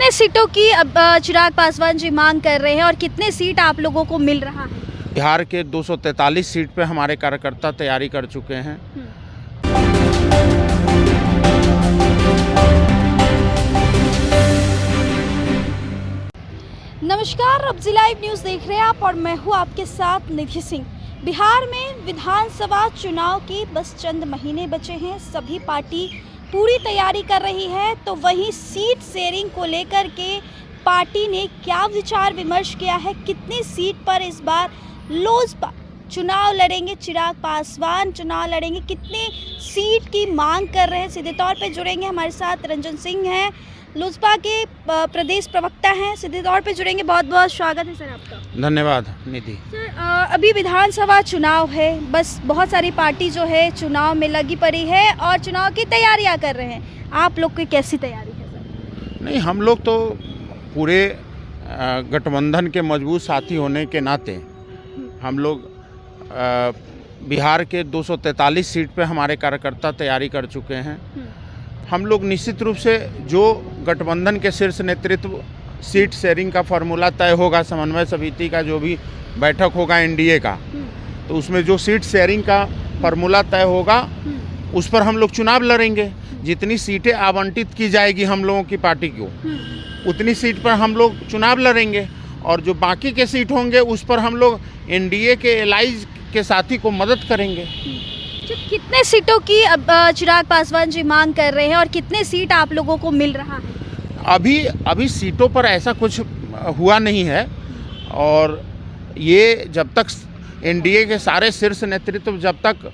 कितने सीटों की अब चिराग पासवान जी मांग कर रहे हैं और कितने सीट आप लोगों को मिल रहा है? बिहार के 243 सीट पे हमारे कार्यकर्ता तैयारी कर चुके हैं। नमस्कार, अब जी लाइव न्यूज़ देख रहे हैं आप और मैं हूँ आपके साथ निधि सिंह। बिहार में विधानसभा चुनाव के बस चंद महीने बचे हैं। सभी पार्टी पूरी तैयारी कर रही है, तो वहीं सीट शेयरिंग को लेकर के पार्टी ने क्या विचार विमर्श किया है, कितनी सीट पर इस बार लोजपा चुनाव लड़ेंगे, चिराग पासवान चुनाव लड़ेंगे, कितनी सीट की मांग कर रहे हैं, सीधे तौर पे जुड़ेंगे। हमारे साथ रंजन सिंह हैं, लोजपा के प्रदेश प्रवक्ता हैं, सीधे तौर पे जुड़ेंगे। बहुत बहुत स्वागत है सर आपका। धन्यवाद निधि। सर, अभी विधानसभा चुनाव है, बस बहुत सारी पार्टी जो है चुनाव में लगी पड़ी है और चुनाव की तैयारियां कर रहे हैं। आप लोग की कैसी तैयारी है सर? नहीं, हम लोग तो पूरे गठबंधन के मजबूत साथी होने के नाते हम लोग बिहार के 243 सीट पे हमारे कार्यकर्ता तैयारी कर चुके हैं। हम लोग निश्चित रूप से जो गठबंधन के शीर्ष नेतृत्व सीट शेयरिंग का फार्मूला तय होगा, समन्वय समिति का जो भी बैठक होगा एनडीए का, तो उसमें जो सीट शेयरिंग का फार्मूला तय होगा उस पर हम लोग चुनाव लड़ेंगे। जितनी सीटें आवंटित की जाएगी हम लोगों की पार्टी को, उतनी सीट पर हम लोग चुनाव लड़ेंगे और जो बाकी के सीट होंगे उस पर हम लोग एनडीए के एलाइज के साथी को मदद करेंगे। कितने सीटों की अब चिराग पासवान जी मांग कर रहे हैं और कितने सीट आप लोगों को मिल रहा है? अभी सीटों पर ऐसा कुछ हुआ नहीं है और ये जब तक एनडीए के सारे शीर्ष नेतृत्व जब तक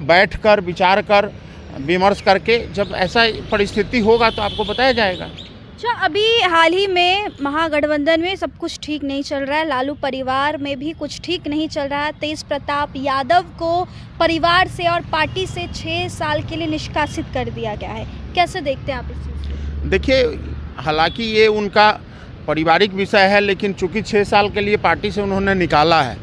बैठकर विचार कर विमर्श करके जब ऐसा परिस्थिति होगा तो आपको बताया जाएगा। अच्छा, अभी हाल ही में महागठबंधन में सब कुछ ठीक नहीं चल रहा है, लालू परिवार में भी कुछ ठीक नहीं चल रहा है। तेज प्रताप यादव को परिवार से और पार्टी से 6 साल के लिए निष्कासित कर दिया गया है। कैसे देखते हैं आप इस चीज़ को? देखिए, हालांकि ये उनका पारिवारिक विषय है, लेकिन चूंकि 6 साल के लिए पार्टी से उन्होंने निकाला है,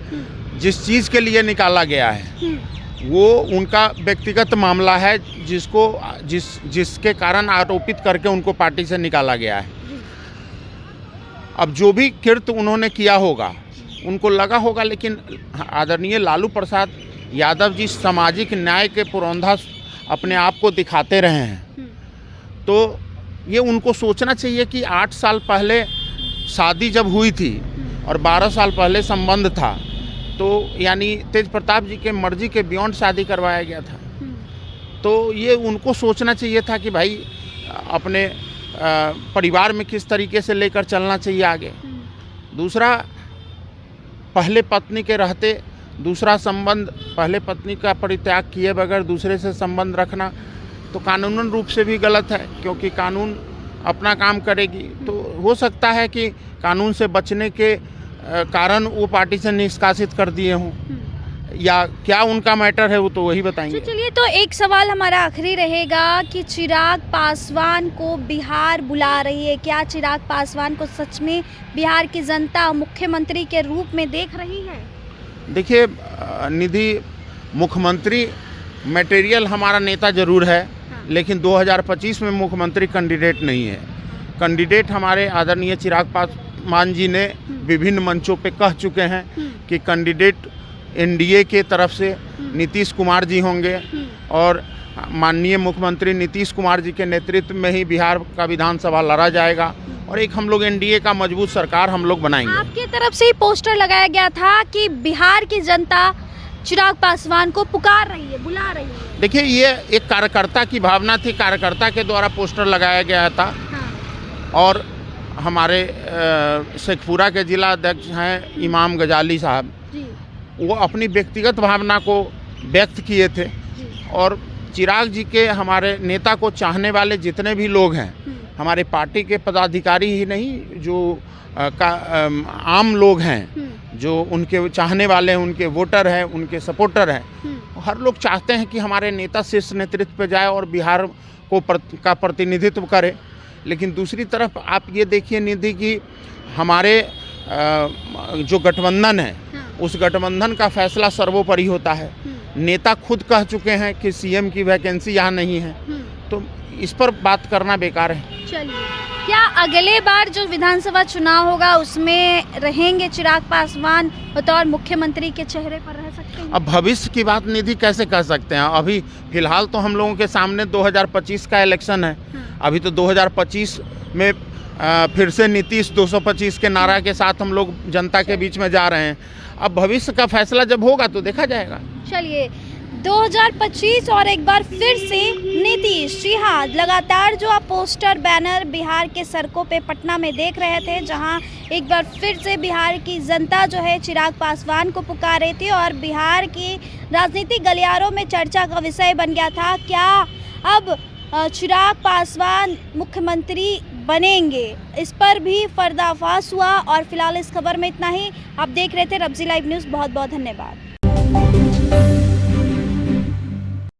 जिस चीज़ के लिए निकाला गया है वो उनका व्यक्तिगत मामला है, जिसके कारण आरोपित करके उनको पार्टी से निकाला गया है। अब जो भी कृत्य उन्होंने किया होगा उनको लगा होगा, लेकिन आदरणीय लालू प्रसाद यादव जी सामाजिक न्याय के पुरोधा अपने आप को दिखाते रहे हैं, तो ये उनको सोचना चाहिए कि 8 साल पहले शादी जब हुई थी और 12 साल पहले संबंध था, तो यानी तेज प्रताप जी के मर्जी के बियॉन्ड शादी करवाया गया था। तो ये उनको सोचना चाहिए था कि भाई अपने परिवार में किस तरीके से लेकर चलना चाहिए आगे। दूसरा, पहले पत्नी के रहते दूसरा संबंध, पहले पत्नी का परित्याग किए बगैर दूसरे से संबंध रखना तो कानूनन रूप से भी गलत है, क्योंकि कानून अपना काम करेगी। तो हो सकता है कि कानून से बचने के कारण वो पार्टी से निष्कासित कर दिए हों, या क्या उनका मैटर है वो तो वही बताएंगे। चलिए, तो एक सवाल हमारा आखिरी रहेगा कि चिराग पासवान को बिहार बुला रही है, क्या चिराग पासवान को सच में बिहार की जनता मुख्यमंत्री के रूप में देख रही है? देखिए निधि, मुख्यमंत्री मटेरियल हमारा नेता जरूर है, लेकिन 2025 में मुख्यमंत्री कैंडिडेट नहीं है। कैंडिडेट हमारे आदरणीय चिराग पासवान जी ने विभिन्न मंचों पे कह चुके हैं कि कैंडिडेट एनडीए के तरफ से नीतीश कुमार जी होंगे और माननीय मुख्यमंत्री नीतीश कुमार जी के नेतृत्व में ही बिहार का विधानसभा लड़ा जाएगा और एक हम लोग एनडीए का मजबूत सरकार हम लोग बनाएंगे। आपकी तरफ से ही पोस्टर लगाया गया था कि बिहार की जनता चिराग पासवान को पुकार रही है, बुला रही है। देखिए, ये एक कार्यकर्ता की भावना थी, कार्यकर्ता के द्वारा पोस्टर लगाया गया था। और हमारे शेखपुरा के जिला अध्यक्ष हैं इमाम गजाली साहब, वो अपनी व्यक्तिगत भावना को व्यक्त किए थे और चिराग जी के हमारे नेता को चाहने वाले जितने भी लोग हैं, हमारे पार्टी के पदाधिकारी ही नहीं, जो आम लोग हैं, जो उनके चाहने वाले हैं, उनके वोटर हैं, उनके सपोर्टर हैं, हर लोग चाहते हैं कि हमारे नेता शीर्ष नेतृत्व पे जाए और बिहार को का प्रतिनिधित्व करे। लेकिन दूसरी तरफ आप ये देखिए निधि कि हमारे जो गठबंधन है, उस गठबंधन का फैसला सर्वोपरि होता है। नेता खुद कह चुके हैं कि सीएम की वैकेंसी यहाँ नहीं है, तो इस पर बात करना बेकार है। चलिए। क्या अगले बार जो विधानसभा चुनाव होगा उसमें रहेंगे चिराग पासवान बतौर मुख्यमंत्री के चेहरे पर रह सकते हैं? अब भविष्य की बात निधि कैसे कह सकते हैं? अभी फिलहाल तो हम लोगों के सामने 2025 का इलेक्शन है। अभी तो 2025 में फिर से नीतीश 225 के नारा के साथ हम लोग जनता के बीच में जा रहे हैं। अब भविष्य का फैसला जब होगा तो देखा जाएगा। चलिए 2025 और एक बार फिर से नीतीश, जी हाँ, लगातार जो आप पोस्टर बैनर बिहार के सड़कों पे पटना में देख रहे थे, जहां एक बार फिर से बिहार की जनता जो है चिराग पासवान को पुकार रही थी और बिहार की राजनीतिक गलियारों में चर्चा का विषय बन गया था, क्या अब चिराग पासवान मुख्यमंत्री बनेंगे? इस पर भी पर्दाफाश हुआ और फिलहाल इस खबर में इतना ही। आप देख रहे थे रब्जी लाइव न्यूज़। बहुत बहुत धन्यवाद।